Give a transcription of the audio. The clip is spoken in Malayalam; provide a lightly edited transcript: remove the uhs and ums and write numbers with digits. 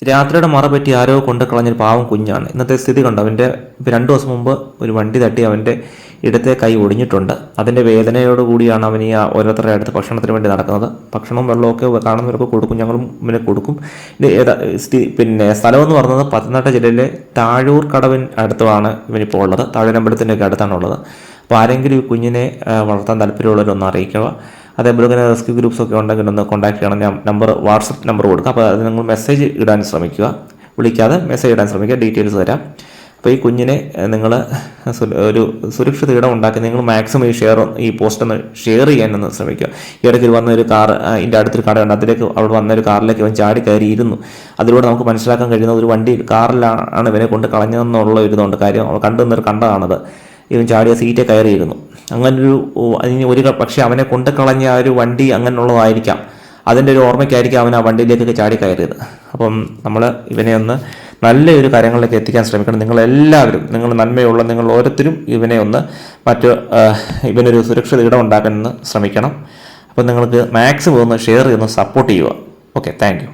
രാത്രിയുടെ മറ പറ്റി ആരോ കൊണ്ട് കളഞ്ഞൊരു പാവം കുഞ്ഞാണ്. ഇന്നത്തെ സ്ഥിതി കണ്ടു. അവൻ്റെ 2 ദിവസം മുമ്പ് ഒരു വണ്ടി തട്ടി അവൻ്റെ ഇടത്തെ കൈ ഒടിഞ്ഞിട്ടുണ്ട്. അതിൻ്റെ വേദനയോടുകൂടിയാണ് അവൻ ഈ ഓരോരുത്തരുടെ അടുത്ത് ഭക്ഷണത്തിന് വേണ്ടി നടക്കുന്നത്. ഭക്ഷണവും വെള്ളമൊക്കെ കാണുന്നവർക്ക് കൊടുക്കും, ഞങ്ങളും ഇവനെ കൊടുക്കും. പിന്നെ സ്ഥലമെന്ന് പറഞ്ഞത് പത്തനംതിട്ട ജില്ലയിലെ താഴൂർ കടവിന് അടുത്താണ് ഇവനിപ്പോൾ ഉള്ളത്. താഴൂരമ്പലത്തിൻ്റെ ഒക്കെ അടുത്താണുള്ളത്. അപ്പോൾ ആരെങ്കിലും ഈ കുഞ്ഞിനെ വളർത്താൻ താല്പര്യമുള്ളവരൊന്ന് അറിയിക്കുക. അതേപോലെ തന്നെ റെസ്ക്യൂ ഗ്രൂപ്പ്സ് ഒക്കെ ഉണ്ടെങ്കിൽ ഒന്ന് കോൺടാക്ട് ചെയ്യണം. ഞാൻ വാട്സപ്പ് നമ്പർ കൊടുക്കാം. അപ്പോൾ അത് നിങ്ങൾ മെസ്സേജ് ഇടാൻ ശ്രമിക്കുക, വിളിക്കാതെ മെസ്സേജ് ഇടാൻ ശ്രമിക്കുക, ഡീറ്റെയിൽസ് തരാം. അപ്പോൾ ഈ കുഞ്ഞിനെ നിങ്ങൾ ഒരു സുരക്ഷിത ഇടം ഉണ്ടാക്കി നിങ്ങൾ മാക്സിമം ഈ പോസ്റ്റ് ഒന്ന് ഷെയർ ചെയ്യാനൊന്ന് ശ്രമിക്കുക. ഈ ഇടയ്ക്ക് വന്നൊരു കാർ, ഇതിൻ്റെ അടുത്തൊരു കടയുണ്ട്, അതിലേക്ക് അവിടെ വന്നൊരു കാറിലേക്ക് ഇവൻ ചാടി കയറിയിരുന്നു. അതിലൂടെ നമുക്ക് മനസ്സിലാക്കാൻ കഴിയുന്ന ഒരു വണ്ടി കാറിലാണ് ഇവനെ കൊണ്ട് കളഞ്ഞതെന്നുള്ള ഒരു ഇതുണ്ട്. കാര്യം കണ്ടതാണത്. ഇവൻ ചാടിയ സീറ്റേ കയറിയിരുന്നു. ഒരു പക്ഷേ അവനെ കൊണ്ട് കളഞ്ഞ ആ ഒരു വണ്ടി അങ്ങനെയുള്ളതായിരിക്കാം. അതിൻ്റെ ഒരു ഓർമ്മയ്ക്കായിരിക്കും അവൻ ആ വണ്ടിയിലേക്കൊക്കെ ചാടി കയറിയത്. അപ്പം നമ്മൾ ഇവനെ ഒന്ന് നല്ലൊരു കാര്യങ്ങളിലേക്ക് എത്തിക്കാൻ ശ്രമിക്കണം. നിങ്ങളെല്ലാവരും, നിങ്ങൾ നന്മയുള്ള നിങ്ങൾ ഓരോരുത്തരും ഇവനെ ഒന്ന് ഇവനൊരു സുരക്ഷിത ഇടം ഉണ്ടാക്കാൻ ശ്രമിക്കണം. അപ്പം നിങ്ങൾക്ക് മാക്സിമം ഒന്ന് ഷെയർ ചെയ്യുന്ന സപ്പോർട്ട് ചെയ്യുക. Okay, thank you.